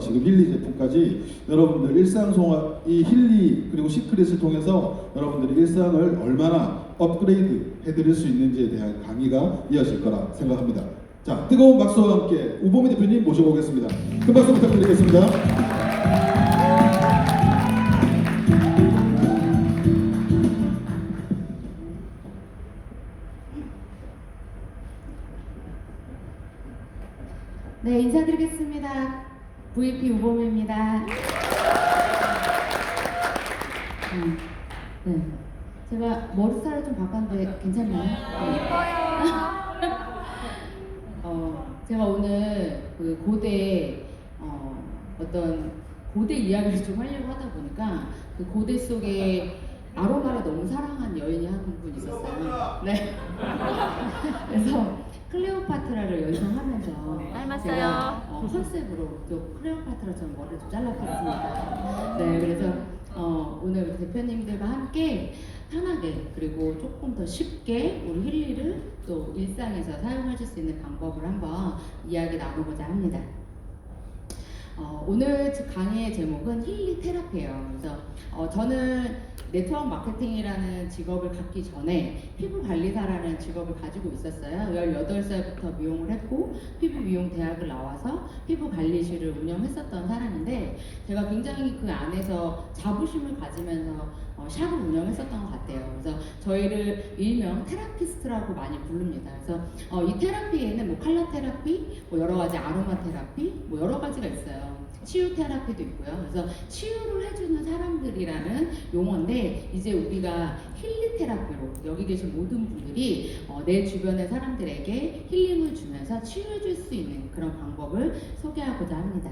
지금 힐리 제품까지 여러분들 일상송화 이 힐리 그리고 시크릿을 통해서 여러분들이 일상을 얼마나 업그레이드 해드릴 수 있는지에 대한 강의가 이어질 거라 생각합니다. 자, 뜨거운 박수와 함께 우보미 대표님 모셔보겠습니다. 큰 박수 부탁드리겠습니다. 네, 인사드리겠습니다. VP 우범입니다. 네, 제가 머리 스타일을 좀 바꿨는데 괜찮나요? 제가 오늘 그 고대 어떤 고대 이야기를 좀 하려고 하다 보니까 그 고대 속에 아로마를 너무 사랑한 여인이 한 분 있었어요. 네. 그래서 클레오파트라를 연상하면서 닮았어요. 제가 컨셉으로 좀 클레오파트라처럼 머리를 좀 잘라봤습니다. 네, 그래서 오늘 대표님들과 함께 편하게 그리고 조금 더 쉽게 우리 힐리를 또 일상에서 사용하실 수 있는 방법을 한번 이야기 나누고자 합니다. 오늘 강의의 제목은 힐리 테라피예요. 그래서 저는 네트워크 마케팅이라는 직업을 갖기 전에 피부 관리사라는 직업을 가지고 있었어요. 18살부터 미용을 했고 피부 미용 대학을 나와서 피부 관리실을 운영했었던 사람인데 제가 굉장히 그 안에서 자부심을 가지면서 샵을 운영했었던 것 같아요. 그래서 저희를 일명 테라피스트라고 많이 부릅니다. 그래서 이 테라피에는 뭐 컬러 테라피, 뭐 여러 가지 아로마 테라피, 뭐 여러 가지가 있어요. 치유 테라피도 있고요. 그래서 치유를 해주는 사람들이라는 용어인데 이제 우리가 힐리 테라피로 여기 계신 모든 분들이 내 주변의 사람들에게 힐링을 주면서 치유해줄 수 있는 그런 방법을 소개하고자 합니다.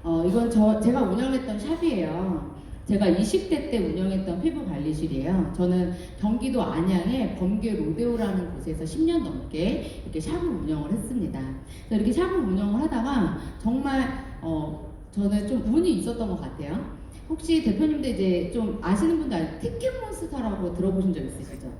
이건 제가 운영했던 샵이에요. 제가 20대 때 운영했던 피부 관리실이에요. 저는 경기도 안양의 범계 로데오라는 곳에서 10년 넘게 이렇게 샵을 운영을 했습니다. 그래서 이렇게 샵을 운영을 하다가 정말 저는 좀 운이 있었던 것 같아요. 혹시 대표님들 이제 좀 아시는 분들 티켓몬스터라고 들어보신 적 있으시죠?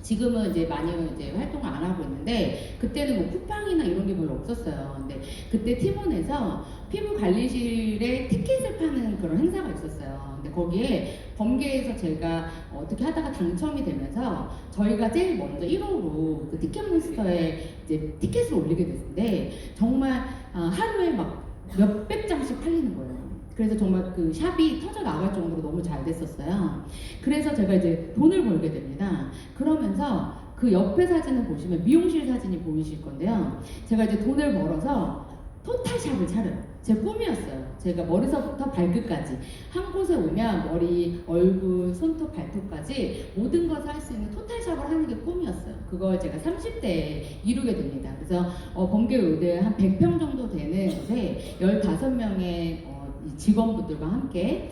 지금은 이제 많이 이제 활동을 안 하고 있는데 그때는 뭐 쿠팡이나 이런 게 별로 없었어요. 근데 그때 팀원에서 피부 관리실에 티켓을 파는 그런 행사가 있었어요. 근데 거기에 범계에서 제가 어떻게 하다가 당첨이 되면서 저희가 제일 먼저 1호로 그 티켓몬스터에 이제 티켓을 올리게 됐는데 정말 하루에 막 몇백 장씩 팔리는 거예요. 그래서 정말 그 샵이 터져 나갈 정도로 너무 잘 됐었어요. 그래서 제가 이제 돈을 벌게 됩니다. 그러면서 그 옆에 사진을 보시면 미용실 사진이 보이실 건데요. 제가 이제 돈을 벌어서 토탈샵을 차려요. 제 꿈이었어요. 제가 머리서부터 발끝까지 한 곳에 오면 머리, 얼굴, 손톱, 발톱까지 모든 것을 할 수 있는 토탈샵을 하는 게 꿈이었어요. 그걸 제가 30대에 이루게 됩니다. 그래서 범계 로드에 한 100평 정도 되는 곳에 15명의 직원분들과 함께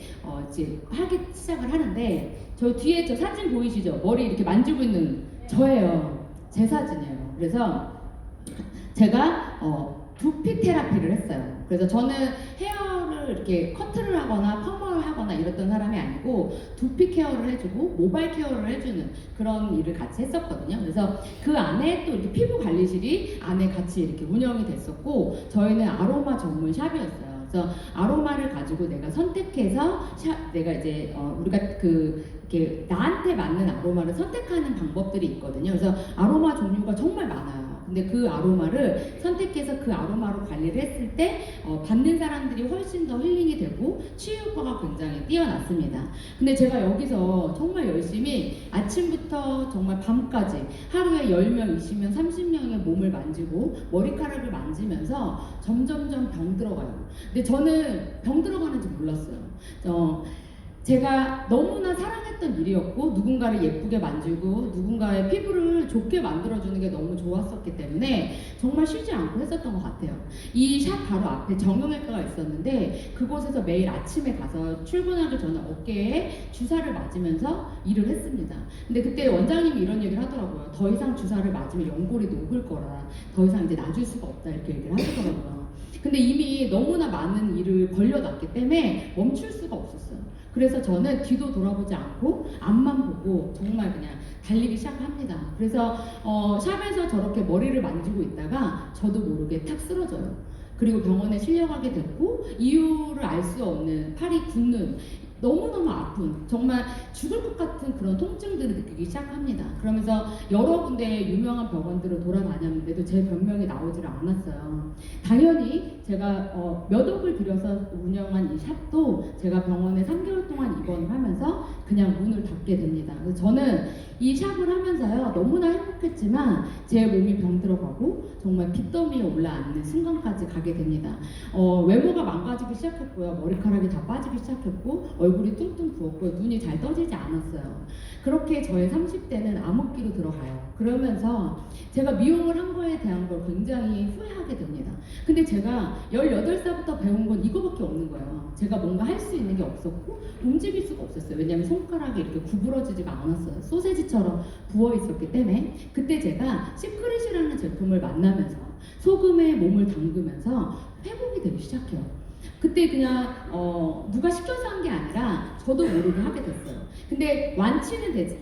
이제 하기 시작을 하는데 저 뒤에 저 사진 보이시죠? 머리 이렇게 만지고 있는 저예요. 제 사진이에요. 그래서 제가 두피 테라피를 했어요. 그래서 저는 헤어를 이렇게 커트를 하거나 펌을 하거나 이랬던 사람이 아니고 두피 케어를 해주고 모발 케어를 해주는 그런 일을 같이 했었거든요. 그래서 그 안에 또 이렇게 피부 관리실이 안에 같이 이렇게 운영이 됐었고 저희는 아로마 전문 샵이었어요. 그래서 아로마를 가지고 내가 선택해서 내가 이제 우리가 이렇게 나한테 맞는 아로마를 선택하는 방법들이 있거든요. 그래서 아로마 종류가 정말 많아요. 근데 그 아로마를 선택해서 그 아로마로 관리를 했을 때 받는 사람들이 훨씬 더 힐링이 되고 치유 효과가 굉장히 뛰어났습니다. 근데 제가 여기서 정말 열심히 아침부터 정말 밤까지 하루에 10명, 20명, 30명의 몸을 만지고 머리카락을 만지면서 점점점 병 들어가요. 근데 저는 병 들어가는지 몰랐어요. 제가 너무나 사랑했던 일이었고 누군가를 예쁘게 만지고 누군가의 피부를 좋게 만들어주는 게 너무 좋았었기 때문에 정말 쉬지 않고 했었던 것 같아요. 이 샵 바로 앞에 정형외과가 있었는데 그곳에서 매일 아침에 가서 출근하기 전에 어깨에 주사를 맞으면서 일을 했습니다. 근데 그때 원장님이 이런 얘기를 하더라고요. 더 이상 주사를 맞으면 연골이 녹을 거라 더 이상 이제 놔줄 수가 없다 이렇게 얘기를 하시더라고요. 근데 이미 너무나 많은 일을 벌려놨기 때문에 멈출 수가 없었어요. 그래서 저는 뒤도 돌아보지 않고 앞만 보고 정말 그냥 달리기 시작합니다. 그래서 샵에서 저렇게 머리를 만지고 있다가 저도 모르게 탁 쓰러져요. 그리고 병원에 실려가게 됐고 이유를 알 수 없는 팔이 붓는 너무너무 아픈 정말 죽을 것 같은 그런 통증들을 느끼기 시작합니다. 그러면서 여러 군데의 유명한 병원들을 돌아다녔는데도 제 변명이 나오지를 않았어요. 당연히 제가 몇 억을 들여서 운영한 이 샵도 제가 병원에 3개월 동안 입원을 하면서 그냥 문을 닫게 됩니다. 그래서 저는 이 샵을 하면서요 너무나 행복했지만 제 몸이 병들어가고 정말 빚더미에 올라앉는 순간까지 가게 됩니다. 외모가 망가지기 시작했고요. 머리카락이 다 빠지기 시작했고 얼굴이 뚱뚱 부었고요. 눈이 잘 떠지지 않았어요. 그렇게 저의 30대는 암흑기로 들어가요. 그러면서 제가 미용을 한 거에 대한 걸 굉장히 후회하게 됩니다. 근데 제가 18살부터 배운 건 이거밖에 없는 거예요. 제가 뭔가 할 수 있는 게 없었고 움직일 수가 없었어요. 왜냐하면 손가락이 이렇게 구부러지지가 않았어요. 소세지처럼 부어 있었기 때문에 그때 제가 시크릿이라는 제품을 만나면서 소금에 몸을 담그면서 회복이 되기 시작해요. 그때 그냥 누가 시켜서 한 게 아니라 저도 모르게 하게 됐어요. 근데 완치는 되지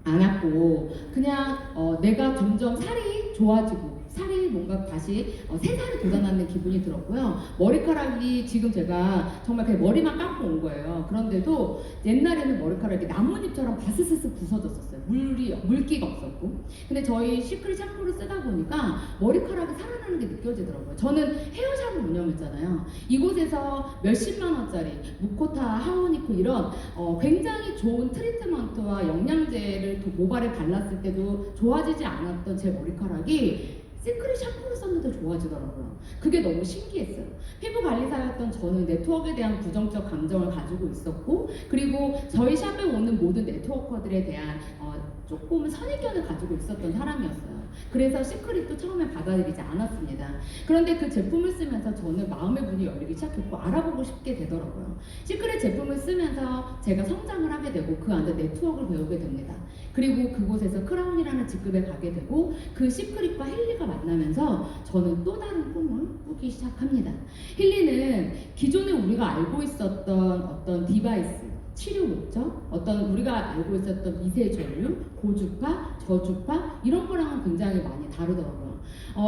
않았고 그냥 내가 점점 살이 좋아지고 살이 뭔가 다시 새 살이 돋아나는 기분이 들었고요. 머리카락이 지금 제가 정말 그냥 머리만 감고 온 거예요. 그런데도 옛날에는 머리카락이 나뭇잎처럼 바스스스 부서졌었어요. 물기가 없었고. 근데 저희 시크릿 샴푸를 쓰다 보니까 머리카락이 살아나는 게 느껴지더라고요. 저는 헤어샵을 운영했잖아요. 이곳에서 몇십만 원짜리 무코타, 하모니코 이런 굉장히 좋은 트리트먼트와 영양제를 모발에 발랐을 때도 좋아지지 않았던 제 머리카락이 시크릿 샴푸를 썼는데 좋아지더라고요. 그게 너무 신기했어요. 피부 관리사였던 저는 네트워크에 대한 부정적 감정을 가지고 있었고 그리고 저희 샵에 오는 모든 네트워커들에 대한 조금은 선입견을 가지고 있었던 사람이었어요. 그래서 시크릿도 처음에 받아들이지 않았습니다. 그런데 그 제품을 쓰면서 저는 마음의 문이 열리기 시작했고 알아보고 싶게 되더라고요. 시크릿 제품을 쓰면서 제가 성장을 하게 되고 그 안에 네트워크를 배우게 됩니다. 그리고 그곳에서 크라운이라는 직급에 가게 되고 그 시크릿과 힐리가 만나면서 저는 또 다른 꿈을 꾸기 시작합니다. 힐리는 기존에 우리가 알고 있었던 어떤 디바이스 치료 목적, 어떤 우리가 알고 있었던 미세 전류, 고주파, 저주파 이런 거랑은 굉장히 많이 다르더라고요.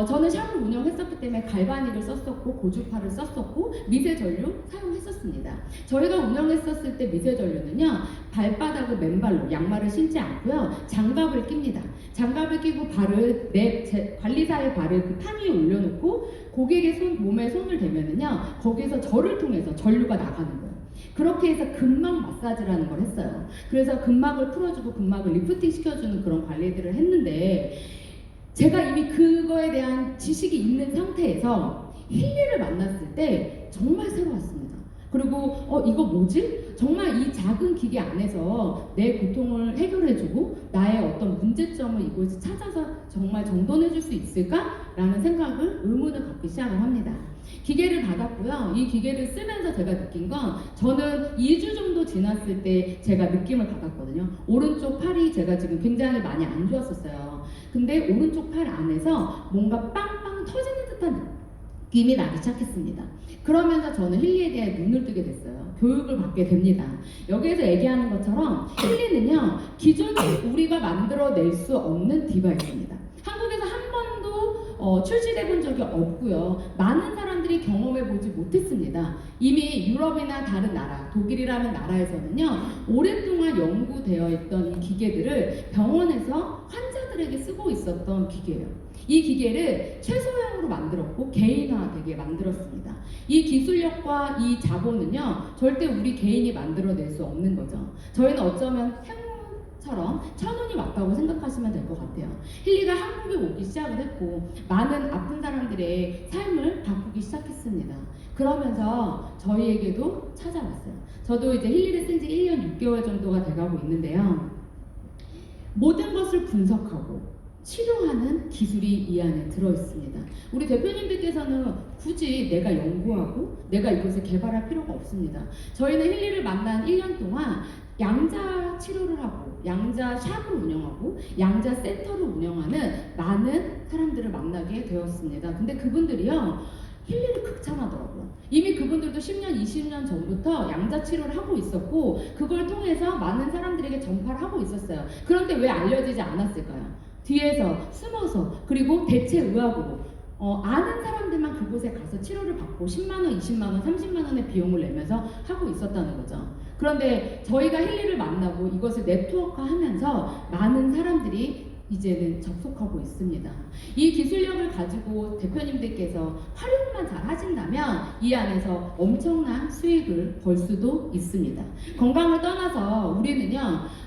저는 샵을 운영했었기 때문에 갈바닉을 썼었고 고주파를 썼었고 미세 전류 사용했었습니다. 저희가 운영했었을 때 미세 전류는요 발바닥을 맨발로 양말을 신지 않고요 장갑을 낍니다. 장갑을 끼고 발을 제 관리사의 발을 그 판 위에 올려놓고 고객의 몸에 손을 대면은요 거기에서 저를 통해서 전류가 나가는 거예요. 그렇게 해서 근막 마사지라는 걸 했어요. 그래서 근막을 풀어주고 근막을 리프팅 시켜주는 그런 관리들을 했는데 제가 이미 그거에 대한 지식이 있는 상태에서 힐리를 만났을 때 정말 새로웠습니다. 그리고 이거 뭐지? 정말 이 작은 기계 안에서 내 고통을 해결해주고 나의 어떤 문제점을 이곳에서 찾아서 정말 정돈해줄 수 있을까라는 생각을 의문을 갖기 시작을 합니다. 기계를 받았고요. 이 기계를 쓰면서 제가 느낀 건 저는 2주 정도 지났을 때 제가 느낌을 받았거든요. 오른쪽 팔이 제가 지금 굉장히 많이 안 좋았었어요. 근데 오른쪽 팔 안에서 뭔가 빵빵 터지는 듯한 느낌이 나기 시작했습니다. 그러면서 저는 힐리에 대해 눈을 뜨게 됐어요. 교육을 받게 됩니다. 여기에서 얘기하는 것처럼 힐리는요 기존에 우리가 만들어낼 수 없는 디바이스입니다. 한국에서 한 번도 출시돼 본 적이 없고요. 많은 사람들이 경험해 보지 못했습니다. 이미 유럽이나 다른 나라, 독일이라는 나라에서는요 오랫동안 연구되어 있던 이 기계들을 병원에서 환자들에게 쓰고 있었던 기계예요. 이 기계를 최소형으로 만들었고 개인화되게 만들었습니다. 이 기술력과 이 자본은요 절대 우리 개인이 만들어낼 수 없는 거죠. 저희는 어쩌면 처럼 천운이 왔다고 생각하시면 될 것 같아요. 힐리가 한국에 오기 시작을 했고 많은 아픈 사람들의 삶을 바꾸기 시작했습니다. 그러면서 저희에게도 찾아왔어요. 저도 이제 힐리를 쓴 지 1년 6개월 정도가 돼가고 있는데요. 모든 것을 분석하고 치료하는 기술이 이 안에 들어있습니다. 우리 대표님들께서는 굳이 내가 연구하고 내가 이것을 개발할 필요가 없습니다. 저희는 힐리를 만난 1년 동안 양자 치료를 하고 양자 샵을 운영하고 양자 센터를 운영하는 많은 사람들을 만나게 되었습니다. 근데 그분들이요 힐리를 극찬하더라고요. 이미 그분들도 10년, 20년 전부터 양자 치료를 하고 있었고 그걸 통해서 많은 사람들에게 전파를 하고 있었어요. 그런데 왜 알려지지 않았을까요? 뒤에서 숨어서 그리고 대체 의학으로 아는 사람들만 그곳에 가서 치료를 받고 10만 원, 20만 원, 30만 원의 비용을 내면서 하고 있었다는 거죠. 그런데 저희가 힐리를 만나고 이것을 네트워크하면서 많은 사람들이 이제는 접속하고 있습니다. 이 기술력을 가지고 대표님들께서 활용만 잘 하신다면 이 안에서 엄청난 수익을 벌 수도 있습니다. 건강을 떠나서 우리는요,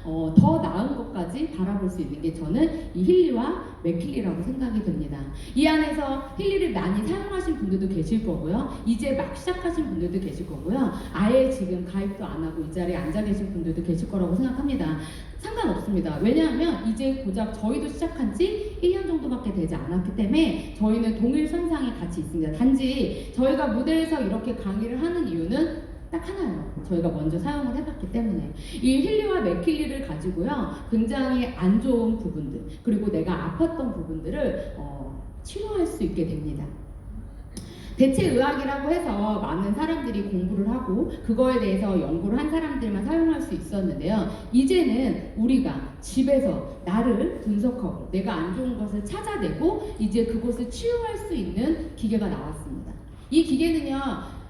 더 나은 것까지 바라볼 수 있는 게 저는 이 힐리와 맥힐리라고 생각이 듭니다. 이 안에서 힐리를 많이 사용하신 분들도 계실 거고요. 이제 막 시작하신 분들도 계실 거고요. 아예 지금 가입도 안 하고 이 자리에 앉아 계신 분들도 계실 거라고 생각합니다. 상관없습니다. 왜냐하면 이제 고작 저희도 시작한 지 1년 정도밖에 되지 않았기 때문에 저희는 동일선상에 같이 있습니다. 단지 저희가 무대에서 이렇게 강의를 하는 이유는 딱 하나예요. 저희가 먼저 사용을 해봤기 때문에. 이 힐리와 맥힐리를 가지고요, 굉장히 안 좋은 부분들, 그리고 내가 아팠던 부분들을 치료할 수 있게 됩니다. 대체의학이라고 해서 많은 사람들이 공부를 하고 그거에 대해서 연구를 한 사람들만 사용할 수 있었는데요. 이제는 우리가 집에서 나를 분석하고 내가 안 좋은 것을 찾아내고 이제 그것을 치유할 수 있는 기계가 나왔습니다. 이 기계는요,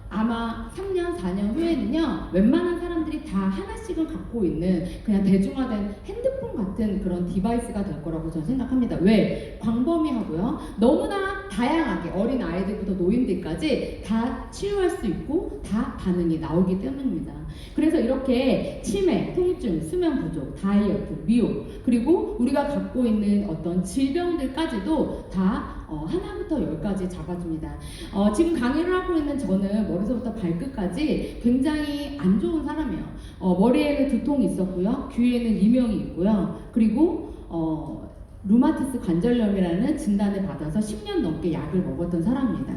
아마 3년, 4년 후에는요, 웬만한 사람들이 다 하나씩은 갖고 있는 그냥 대중화된 핸드폰 같은 그런 디바이스가 될 거라고 저는 생각합니다. 왜? 광범위하고요. 너무나 다양하게 어린 아이들부터 노인들까지 다 치유할 수 있고 다 반응이 나오기 때문입니다. 그래서 이렇게 치매, 통증, 수면 부족, 다이어트, 미용, 그리고 우리가 갖고 있는 어떤 질병들까지도 다 하나부터 열까지 잡아줍니다. 지금 강의를 하고 있는 저는 머리서부터 발끝까지 굉장히 안 좋은 사람이에요. 머리에는 두통이 있었고요. 귀에는 이명이 있고요. 그리고 루마티스 관절염이라는 진단을 받아서 10년 넘게 약을 먹었던 사람입니다.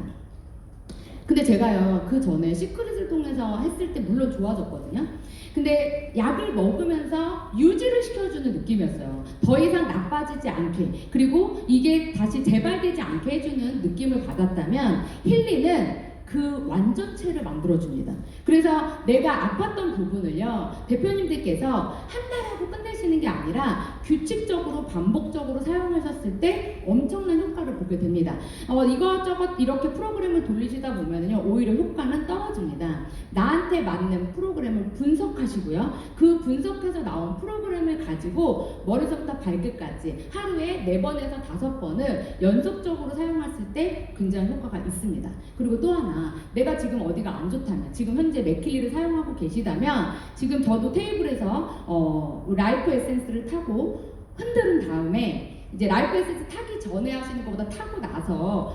근데 제가요, 그 전에 시크릿을 통해서 했을 때 물론 좋아졌거든요. 근데 약을 먹으면서 유지를 시켜주는 느낌이었어요. 더 이상 나빠지지 않게, 그리고 이게 다시 재발되지 않게 해주는 느낌을 받았다면 힐리는 그 완전체를 만들어줍니다. 그래서 내가 아팠던 부분을요, 대표님들께서 한 달 하고 끝내시는 게 아니라 규칙적으로 반복적으로 사용하셨을 때 엄청난 효과를 보게 됩니다. 이것저것 이렇게 프로그램을 돌리시다 보면요, 오히려 효과는 떨어집니다. 나한테 맞는 프로그램을 분석하시고요, 그 분석해서 나온 프로그램을 가지고 머리서부터 발끝까지 하루에 4번에서 5번을 연속적으로 사용했을 때 굉장히 효과가 있습니다. 그리고 또 하나, 내가 지금 어디가 안 좋다면, 지금 현재 맥힐리를 사용하고 계시다면, 지금 저도 테이블에서 라이프 에센스를 타고 흔드는 다음에, 이제 라이프 에센스 타기 전에 하시는 것보다 타고 나서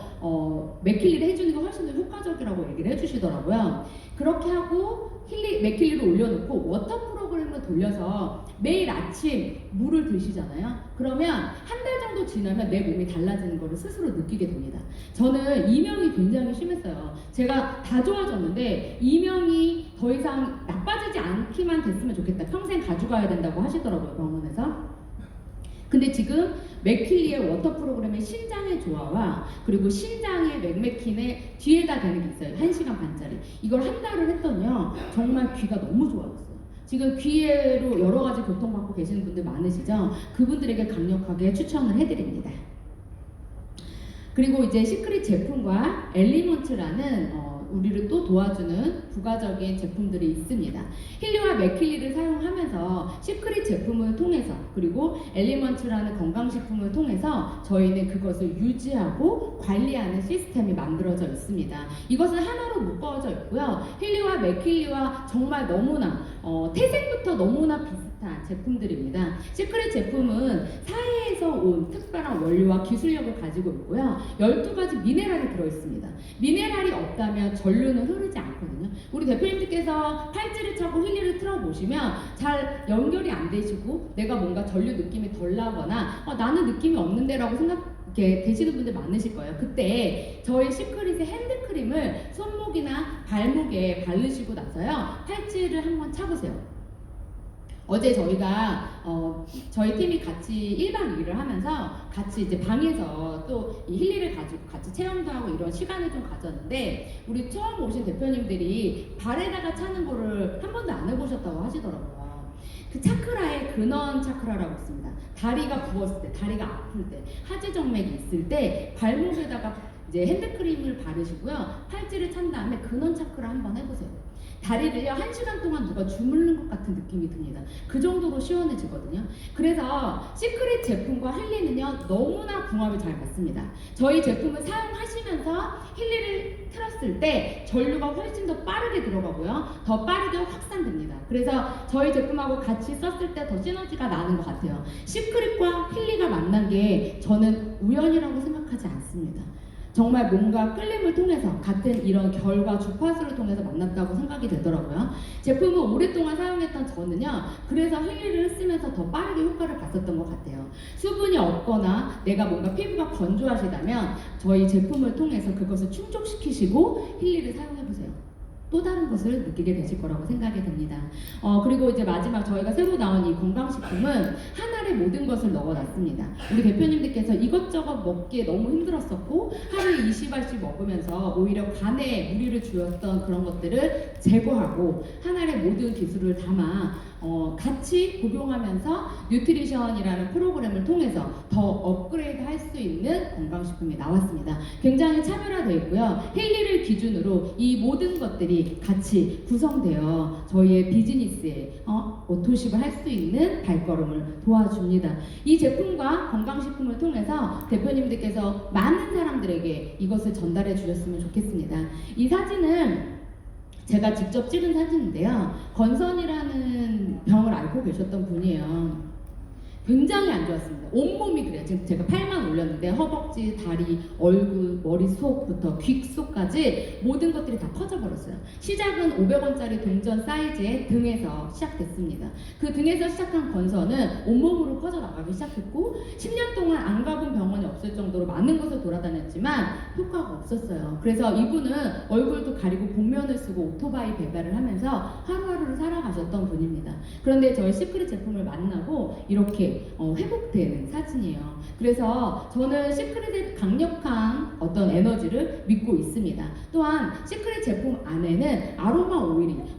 맥힐리를 해주는 게 훨씬 더 효과적이라고 얘기를 해주시더라고요. 그렇게 하고 맥힐리를 올려놓고 워터 프로그램을 돌려서 매일 아침 물을 드시잖아요. 그러면 한 달 정도 지나면 내 몸이 달라지는 것을 스스로 느끼게 됩니다. 저는 이명이 굉장히 심했어요. 제가 다 좋아졌는데 이명이 더 이상 나빠지지 않기만 됐으면 좋겠다. 평생 가져가야 된다고 하시더라고요, 병원에서. 근데 지금 맥힐리의 워터 프로그램의 신장의 조화와 그리고 신장의 맥맥킨의 뒤에다 대는 게 있어요. 1시간 반짜리. 이걸 한 달을 했더니요, 정말 귀가 너무 좋아졌어요. 지금 귀로 여러 가지 고통받고 계시는 분들 많으시죠? 그분들에게 강력하게 추천을 해드립니다. 그리고 이제 시크릿 제품과 엘리먼트라는 우리를 또 도와주는 부가적인 제품들이 있습니다. 힐리와 맥힐리를 사용하면서 시크릿 제품을 통해서, 그리고 엘리먼트라는 건강식품을 통해서 저희는 그것을 유지하고 관리하는 시스템이 만들어져 있습니다. 이것은 하나로 묶어져 있고요. 힐리와 맥힐리와 정말 너무나 태생부터 너무나 비슷한 제품들입니다. 시크릿 제품은 사해에서 온 특별한 원료와 기술력을 가지고 있고요. 12가지 미네랄이 들어있습니다. 미네랄이 없다면 전류는 흐르지 않거든요. 우리 대표님들께서 팔찌를 차고 힐리를 틀어보시면 잘 연결이 안 되시고 내가 뭔가 전류 느낌이 덜 나거나 나는 느낌이 없는데 라고 이렇게 되시는 분들 많으실 거예요. 그때 저희 시크릿의 핸드크림을 손목이나 발목에 바르시고 나서요, 팔찌를 한번 차보세요. 어제 저희가 저희 팀이 같이 1박 2일을 하면서 같이 이제 방에서 또 이 힐리를 가지고 같이 체험도 하고 이런 시간을 좀 가졌는데, 우리 처음 오신 대표님들이 발에다가 차는 거를 한 번도 안 해보셨다고 하시더라고요. 그 차크라의 근원 차크라라고 있습니다. 다리가 부었을 때, 다리가 아플 때, 하지정맥이 있을 때 발목에다가 이제 핸드크림을 바르시고요. 팔찌를 찬 다음에 근원 차크를 한번 해보세요. 다리를요 1시간 동안 누가 주무르는 것 같은 느낌이 듭니다. 그 정도로 시원해지거든요. 그래서 시크릿 제품과 힐리는요 너무나 궁합이 잘 맞습니다. 저희 제품을 사용하시면서 힐리를 틀었을 때 전류가 훨씬 더 빠르게 들어가고요, 더 빠르게 확산됩니다. 그래서 저희 제품하고 같이 썼을 때 더 시너지가 나는 것 같아요. 시크릿과 힐리가 만난 게 저는 우연이라고 생각하지 않습니다. 정말 뭔가 끌림을 통해서 같은 이런 결과 주파수를 통해서 만났다고 생각이 되더라고요. 제품을 오랫동안 사용했던 저는요, 그래서 힐리를 쓰면서 더 빠르게 효과를 봤었던 것 같아요. 수분이 없거나 내가 뭔가 피부가 건조하시다면 저희 제품을 통해서 그것을 충족시키시고 힐리를 사용해보세요. 또 다른 것을 느끼게 되실 거라고 생각이 됩니다. 그리고 이제 마지막 저희가 새로 나온 이 건강식품은 한 알에 모든 것을 넣어놨습니다. 우리 대표님들께서 이것저것 먹기에 너무 힘들었었고 하루에 20알씩 먹으면서 오히려 간에 무리를 주었던 그런 것들을 제거하고 한 알에 모든 기술을 담아 같이 복용하면서 뉴트리션이라는 프로그램을 통해서 더 업그레이드 할 수 있는 건강식품이 나왔습니다. 굉장히 차별화되어 있고요. 힐리를 기준으로 이 모든 것들이 같이 구성되어 저희의 비즈니스에 오토십을 할 수 있는 발걸음을 도와줍니다. 이 제품과 건강식품을 통해서 대표님들께서 많은 사람들에게 이것을 전달해 주셨으면 좋겠습니다. 이 사진은 제가 직접 찍은 사진인데요. 건선이라는 병을 앓고 계셨던 분이에요. 굉장히 안 좋았습니다. 온몸이 그래요. 지금 제가 팔만 올렸는데 허벅지, 다리, 얼굴, 머릿속부터 귓속까지 모든 것들이 다 퍼져버렸어요. 시작은 500원짜리 동전 사이즈의 등에서 시작됐습니다. 그 등에서 시작한 건선은 온몸으로 퍼져나가기 시작했고 10년 동안 안 가본 병원이 없을 정도로 많은 곳을 돌아다녔지만 효과가 없었어요. 그래서 이분은 얼굴도 가리고 복면을 쓰고 오토바이 배달을 하면서 하루하루를 살아가셨던 분입니다. 그런데 저희 시크릿 제품을 만나고 이렇게 회복되는 사진이에요. 그래서 저는 시크릿의 강력한 어떤 에너지를 믿고 있습니다. 또한 시크릿 제품 안에는 아로마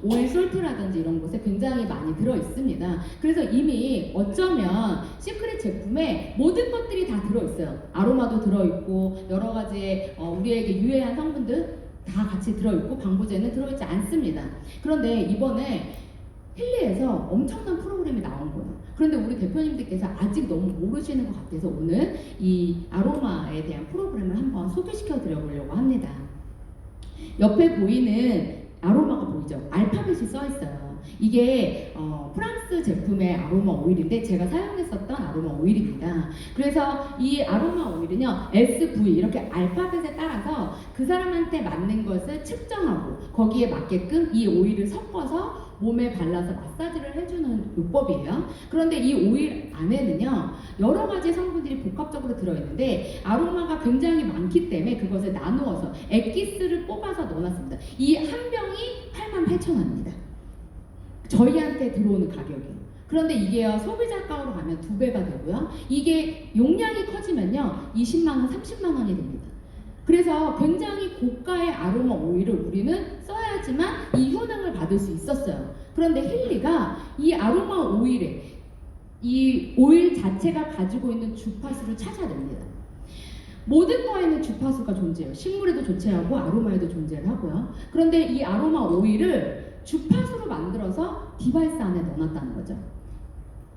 오일 솔트라든지 이런 것에 굉장히 많이 들어 있습니다. 그래서 이미 어쩌면 시크릿 제품에 모든 것들이 다 들어 있어요. 아로마도 들어 있고 여러 가지의 우리에게 유해한 성분들 다 같이 들어 있고 방부제는 들어 있지 않습니다. 그런데 이번에 힐리에서 엄청난 프로그램이 나온 거예요. 그런데 우리 대표님들께서 아직 너무 모르시는 것 같아서 오늘 이 아로마에 대한 프로그램을 한번 소개시켜 드려보려고 합니다. 옆에 보이는 아로마가 보이죠? 알파벳이 써 있어요. 이게 프랑스 제품의 아로마 오일인데 제가 사용했었던 아로마 오일입니다. 그래서 이 아로마 오일은요 SV 이렇게 알파벳에 따라서 그 사람한테 맞는 것을 측정하고 거기에 맞게끔 이 오일을 섞어서 몸에 발라서 마사지를 해주는 요법이에요. 그런데 이 오일 안에는요 여러 가지 성분들이 복합적으로 들어있는데 아로마가 굉장히 많기 때문에 그것을 나누어서 엑기스를 뽑아서 넣어놨습니다. 이 한 병이 88,000원입니다. 저희한테 들어오는 가격이에요. 그런데 이게요 소비자가로 가면 2배가 되고요. 이게 용량이 커지면요 20만원, 30만원이 됩니다. 그래서 굉장히 고가의 아로마 오일을 우리는 써야지만 이 효능을 받을 수 있었어요. 그런데 힐리가 이 아로마 오일에 이 오일 자체가 가지고 있는 주파수를 찾아냅니다. 모든 거에는 주파수가 존재해요. 식물에도 존재하고 아로마에도 존재를 하고요. 그런데 이 아로마 오일을 주파수로 만들어서 디바이스 안에 넣어놨다는 거죠.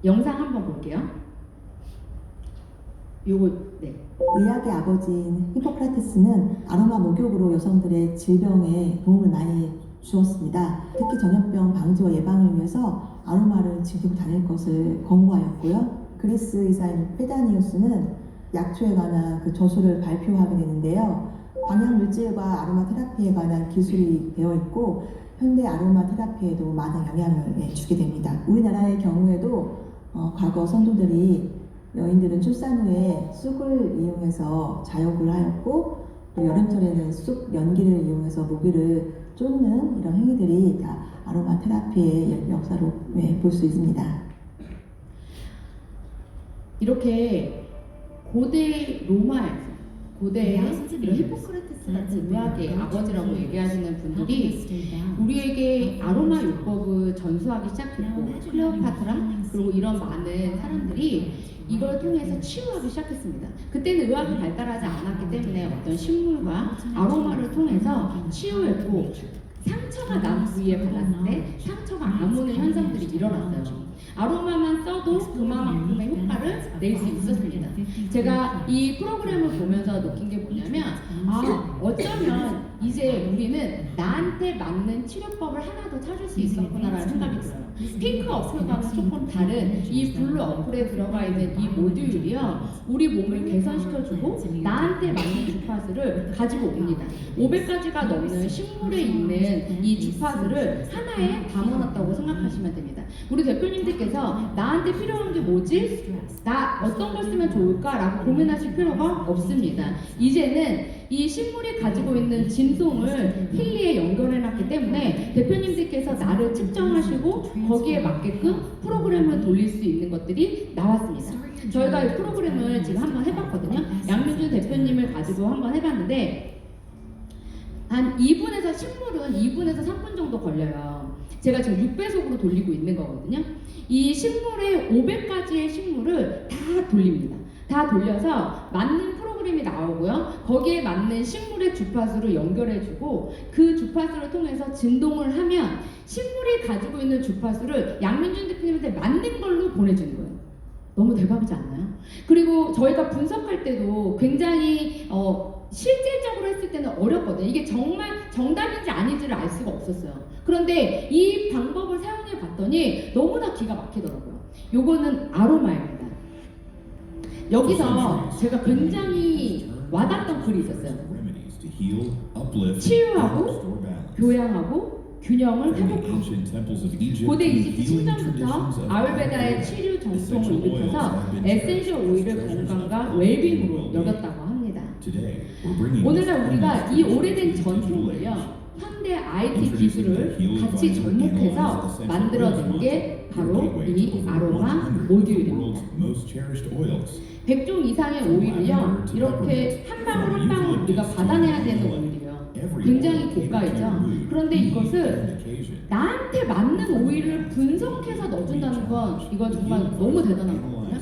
영상 한번 볼게요. 요거 네. 의학의 아버지인 히포크라테스는 아로마 목욕으로 여성들의 질병에 도움을 많이 주었습니다. 특히 전염병 방지와 예방을 위해서 아로마를 지니고 다닐 것을 권고하였고요. 그리스 의사인 페다니우스는 약초에 관한 그 저술을 발표하게 되는데요. 방향 물질과 아로마 테라피에 관한 기술이 되어 있고 현대 아로마 테라피에도 많은 영향을 주게 됩니다. 우리나라의 경우에도 과거 선조들이 여인들은 출산 후에 쑥을 이용해서 자욕을 하였고 또 여름철에는 쑥 연기를 이용해서 모기를 쫓는 이런 행위들이 다 아로마 테라피의 역사로 볼 수 있습니다. 이렇게 고대 로마에서 고대의 이런 히포크라테스 같은 의학의 아버지라고 얘기하시는 분들이 우리에게 아로마 요법을 전수하기 시작했고 클레오파트라 그리고 이런 많은 사람들이 이걸 통해서 치유하기 시작했습니다. 그때는 의학이 발달하지 않았기 때문에 어떤 식물과 아로마를 통해서 치유했고 상처가 난 부위에 발랐을 때 상처가 안 오는 현상들이 일어났어요. 아로마만 써도 그만큼의 효과를 낼 수 있었습니다. 제가 이 프로그램을 보면서 느낀 게 뭐냐면 어쩌면 이제 우리는 나한테 맞는 치료법을 하나 더 찾을 수 있었구나라는 생각이 들어요. 핑크 어플과는 조금 다른 이 블루 어플에 들어가 있는 이 모듈이요, 우리 몸을 개선시켜주고 나한테 맞는 주파수를 가지고 옵니다. 500가지가 넘는 식물에 있는 이 주파수를 하나에 담아놨다고 생각하시면 됩니다. 우리 대표님들께서 나한테 필요한 게 뭐지? 나 어떤 걸 쓰면 좋을까라고 고민하실 필요가 없습니다. 이제는 이 식물이 가지고 있는 진동을 힐리에 연결해놨기 때문에 대표님들께서 나를 측정하시고 거기에 맞게끔 프로그램을 돌릴 수 있는 것들이 나왔습니다. 저희가 이 프로그램을 지금 한번 해봤거든요. 양민준 대표님을 가지고 한번 해봤는데 한 2분에서 식물은 2분에서 3분 정도 걸려요. 제가 지금 6배속으로 돌리고 있는 거거든요. 이 식물의 500가지의 식물을 다 돌립니다. 다 돌려서 맞는 프로그램이 나오고요. 거기에 맞는 식물의 주파수를 연결해주고 그 주파수를 통해서 진동을 하면 식물이 가지고 있는 주파수를 양민준 대표님한테 맞는 걸로 보내주는 거예요. 너무 대박이지 않나요? 그리고 저희가 분석할 때도 굉장히 실질적으로 했을 때는 어렵거든요. 이게 정말 정답인지 아닌지를 알 수가 없었어요. 그런데 이 방법을 사용해 봤더니 너무나 기가 막히더라고요. 요거는 아로마입니다. 여기서 제가 굉장히 와닿던 글이 있었어요. 치유하고 교양하고 균형을 회복하고. 고대 이집트 신전부터 아율베다의 치료 정통을 일으켜서 에센셜 오일을 건강과 웰빙으로 여겼다고 합니다. 오늘날 우리가 이 오래된 전통을요, 현대 IT 기술을 같이 접목해서 만들어낸 게 바로 이 아로마 모듈입니다. 100종 이상의 오일을요, 이렇게 한 방울 한 방울 우리가 받아내야 되는 오일이에요. 굉장히 고가이죠. 그런데 이것을 나한테 맞는 오일을 분석해서 넣어준다는 건 이건 정말 너무 대단한 거거든요.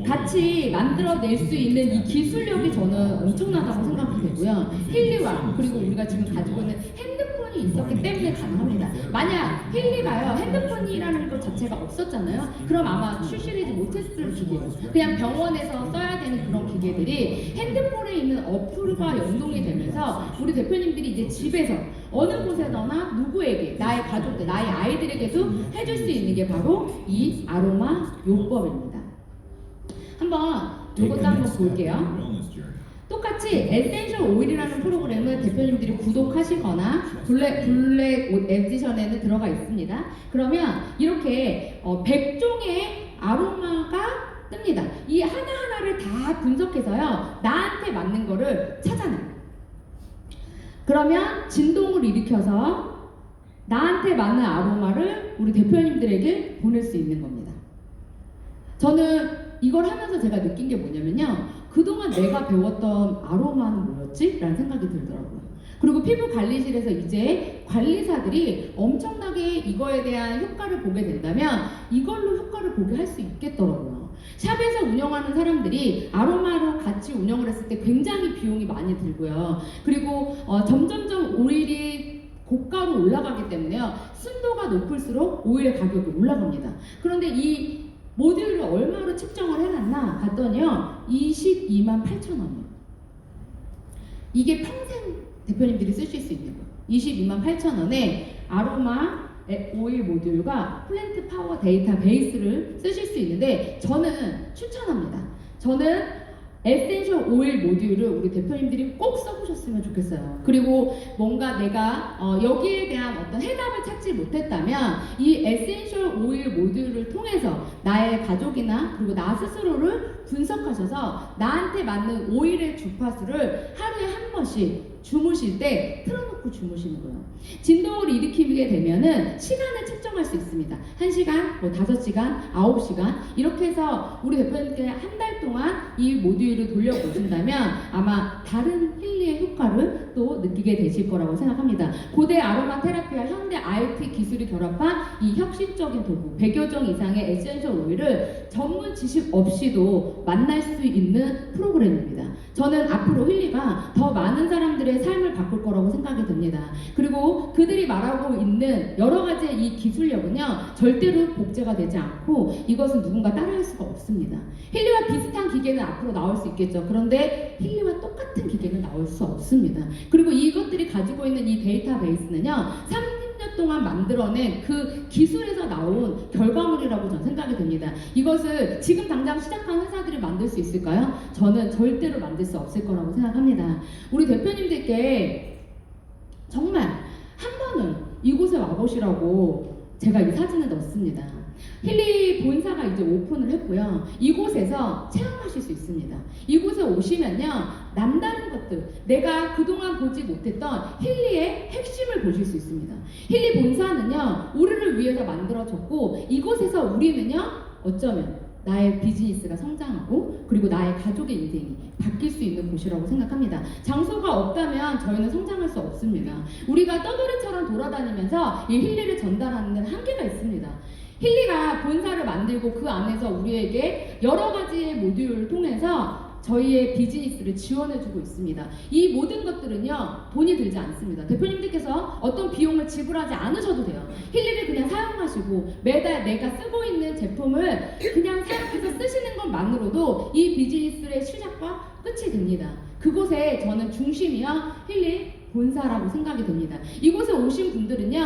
같이 만들어낼 수 있는 이 기술력이 저는 엄청나다고 생각이 되고요. 힐리와 그리고 우리가 지금 가지고 있는 핸드폰이 있었기 때문에 가능합니다. 만약 힐리가요, 핸드폰이라는 것 자체가 없었잖아요. 그럼 아마 출시되지 못했을 기계예요. 그냥 병원에서 써야 되는 그런 기계들이 핸드폰에 있는 어플과 연동이 되면서 우리 대표님들이 이제 집에서 어느 곳에서나 누구에게, 나의 가족들, 나의 아이들에게도 해줄 수 있는 게 바로 이 아로마 요법입니다. 한번 이것도 한번 볼게요. 똑같이 에센셜 오일이라는 프로그램을 대표님들이 구독하시거나 블랙 에디션에는 들어가 있습니다. 그러면 이렇게 100종의 아로마가 뜹니다. 이 하나하나를 다 분석해서요, 나한테 맞는 거를 찾아내요. 그러면 진동을 일으켜서 나한테 맞는 아로마를 우리 대표님들에게 보낼 수 있는 겁니다. 저는 이걸 하면서 제가 느낀 게 뭐냐면요, 그동안 내가 배웠던 아로마는 뭐였지? 라는 생각이 들더라고요. 그리고 피부 관리실에서 이제 관리사들이 엄청나게 이거에 대한 효과를 보게 된다면 이걸로 효과를 보게 할 수 있겠더라고요. 샵에서 운영하는 사람들이 아로마로 같이 운영을 했을 때 굉장히 비용이 많이 들고요. 그리고 점점점 오일이 고가로 올라가기 때문에요, 순도가 높을수록 오일의 가격이 올라갑니다. 그런데 이 모듈을 얼마로 측정을 해놨나 봤더니요, 22만 8천 원이에요. 이게 평생 대표님들이 쓰실 수 있는 거예요. 22만 8천 원에 아로마 오일 모듈과 플랜트 파워 데이터 베이스를 쓰실 수 있는데 저는 추천합니다. 저는 에센셜 오일 모듈을 우리 대표님들이 꼭 써보셨으면 좋겠어요. 그리고 뭔가 내가 여기에 대한 어떤 해답을 찾지 못했다면 이 에센셜 오일 모듈을 통해서 나의 가족이나 그리고 나 스스로를 분석하셔서 나한테 맞는 오일의 주파수를 하루에 한 번씩 주무실 때 틀어놓고 주무시는 거예요. 진동을 일으키게 되면은 시간을 측정할 수 있습니다. 1시간, 뭐 5시간, 9시간 이렇게 해서 우리 대표님께 한 달 동안 이 모듈을 돌려보신다면 아마 다른 힐리의 효과를 또 느끼게 되실 거라고 생각합니다. 고대 아로마 테라피와 현대 IT 기술이 결합한 이 혁신적인 도구 100여 종 이상의 에센셜 오일을 전문 지식 없이도 만날 수 있는 프로그램입니다. 저는 앞으로 힐리가 더 많은 사람들의 삶을 바꿀 거라고 생각이 듭니다. 그리고 그들이 말하고 있는 여러 가지의 이 기술력은요 절대로 복제가 되지 않고 이것은 누군가 따라할 수가 없습니다. 힐리와 비슷한 기계는 앞으로 나올 수 있겠죠. 그런데 힐리와 똑같은 기계는 나올 수 없습니다. 그리고 이것들이 가지고 있는 이 데이터베이스는요 30년 동안 만들어낸 그 기술에서 나온 결과물이라고 저는 생각이 듭니다. 이것을 지금 당장 시작한 회사들이 만들 수 있을까요? 저는 절대로 만들 수 없을 거라고 생각합니다. 우리 대표님들께 정말 한 번은 이곳에 와보시라고 제가 이 사진을 넣습니다. 힐리 본사가 이제 오픈을 했고요. 이곳에서 체험하실 수 있습니다. 이곳에 오시면요 남다른 것들, 내가 그동안 보지 못했던 힐리의 핵심을 보실 수 있습니다. 힐리 본사는요 우리를 위해서 만들어졌고 이곳에서 우리는요 어쩌면 나의 비즈니스가 성장하고 그리고 나의 가족의 인생이 바뀔 수 있는 곳이라고 생각합니다. 장소가 없다면 저희는 성장할 수 없습니다. 우리가 떠돌이처럼 돌아다니면서 이 힐리를 전달하는 데는 한계가 있습니다. 힐리가 본사를 만들고 그 안에서 우리에게 여러 가지의 모듈을 통해서 저희의 비즈니스를 지원해주고 있습니다. 이 모든 것들은요 돈이 들지 않습니다. 대표님들께서 어떤 비용을 지불하지 않으셔도 돼요. 힐리를 그냥 사용하시고 매달 내가 쓰고 있는 제품을 그냥 사용해서 쓰시는 것만으로도 이 비즈니스의 시작과 끝이 됩니다. 그곳에 저는 중심이요 힐리 본사라고 생각이 됩니다. 이곳에 오신 분들은요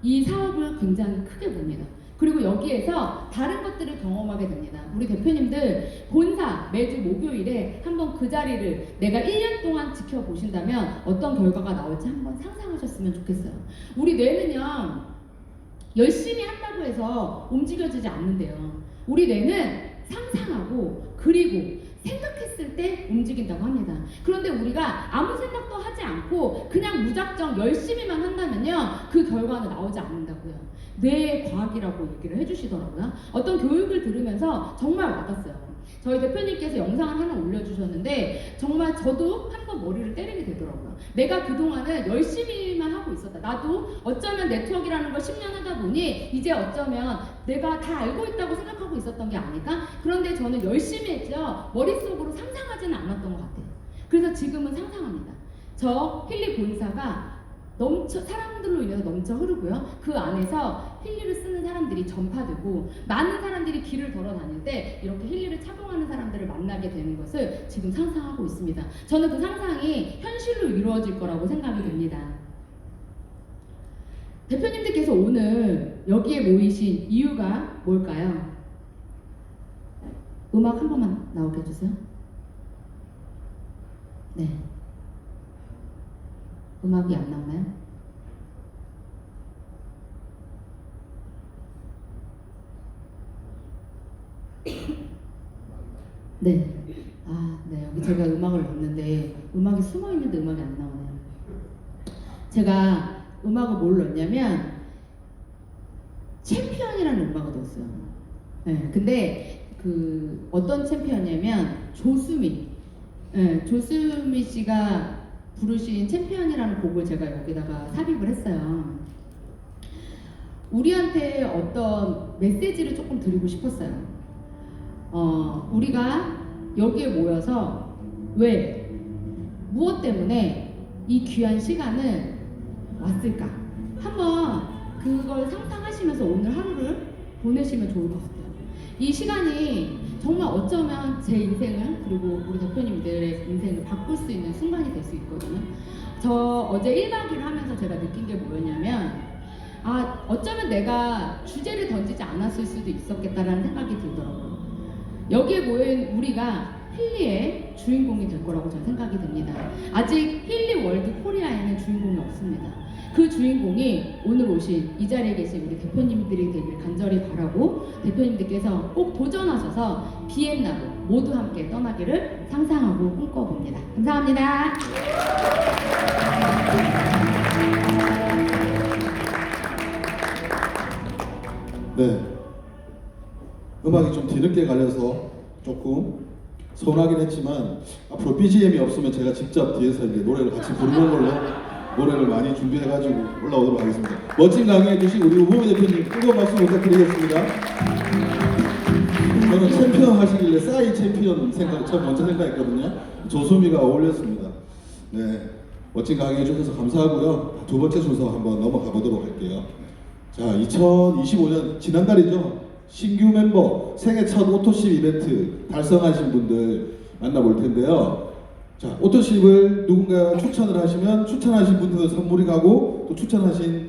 이 사업을 굉장히 크게 봅니다. 그리고 여기에서 다른 것들을 경험하게 됩니다. 우리 대표님들 본사 매주 목요일에 한번 그 자리를 내가 1년 동안 지켜보신다면 어떤 결과가 나올지 한번 상상하셨으면 좋겠어요. 우리 뇌는요 열심히 한다고 해서 움직여지지 않는데요. 우리 뇌는 상상하고 그리고 생각했을 때 움직인다고 합니다. 그런데 우리가 아무 생각도 하지 않고 그냥 무작정 열심히만 한다면요 그 결과는 나오지 않는다고요. 뇌의 과학이라고 얘기를 해주시더라고요. 어떤 교육을 들으면서 정말 와닿았어요. 저희 대표님께서 영상을 하나 올려주셨는데 정말 저도 한번 머리를 때리게 되더라고요. 내가 그동안은 열심히만 하고 있었다. 나도 어쩌면 네트워크라는 걸 10년 하다 보니 이제 어쩌면 내가 다 알고 있다고 생각하고 있었던 게 아닐까? 그런데 저는 열심히 했죠. 머릿속으로 상상하지는 않았던 것 같아요. 그래서 지금은 상상합니다. 저 힐리 본사가 사람들로 인해서 넘쳐 흐르고요. 그 안에서 힐리를 쓰는 사람들이 전파되고 많은 사람들이 길을 걸어 다닐 때 이렇게 힐리를 착용하는 사람들을 만나게 되는 것을 지금 상상하고 있습니다. 저는 그 상상이 현실로 이루어질 거라고 생각이 됩니다. 대표님들께서 오늘 여기에 모이신 이유가 뭘까요? 음악 한 번만 나오게 해주세요. 네. 음악이 안 나오나요? 네. 네. 여기 제가 음악을 넣었는데 음악이 숨어 있는데 음악이 안 나오네요. 제가 음악을 뭘 넣었냐면 챔피언이라는 음악을 넣었어요. 네. 근데 그 어떤 챔피언이냐면 조수미. 네. 조수미 씨가 부르신 챔피언이라는 곡을 제가 여기다가 삽입을 했어요. 우리한테 어떤 메시지를 조금 드리고 싶었어요. 우리가 여기에 모여서 무엇 때문에 이 귀한 시간을 왔을까? 한번 그걸 상상하시면서 오늘 하루를 보내시면 좋을 것 같아요. 이 시간이 정말 어쩌면 제 인생을 그리고 우리 대표님들의 인생을 바꿀 수 있는 순간이 될 수 있거든요. 저 어제 1박 2일 하면서 제가 느낀 게 뭐였냐면 어쩌면 내가 주제를 던지지 않았을 수도 있었겠다라는 생각이 들더라고요. 여기에 모인 우리가 힐리의 주인공이 될 거라고 저는 생각이 듭니다. 아직 힐리 월드 코리아에는 주인공이 없습니다. 그 주인공이 오늘 오신 이 자리에 계신 우리 대표님들이 되길 간절히 바라고, 대표님들께서 꼭 도전하셔서 비엔나로 모두 함께 떠나기를 상상하고 꿈꿔봅니다. 감사합니다. 네. 음악이 좀 뒤늦게 갈려서 조금 서운하긴 했지만 앞으로 BGM이 없으면 제가 직접 뒤에서 이제 노래를 같이 부르는 걸로 노래를 많이 준비해가지고 올라오도록 하겠습니다. 멋진 강의해주신 우리 우보미 대표님 뜨거운 박수 부탁드리겠습니다. 저는 챔피언 하시길래 싸이 챔피언 처음 먼저 생각했거든요. 조수미가 어울렸습니다. 네, 멋진 강의해 주셔서 감사하고요. 두 번째 순서 한번 넘어가 보도록 할게요. 자, 2025년 지난달이죠. 신규 멤버 생애 첫 오토십 이벤트 달성하신 분들 만나볼 텐데요. 자, 오토십을 누군가 추천을 하시면 추천하신 분들 선물이 가고 또 추천하신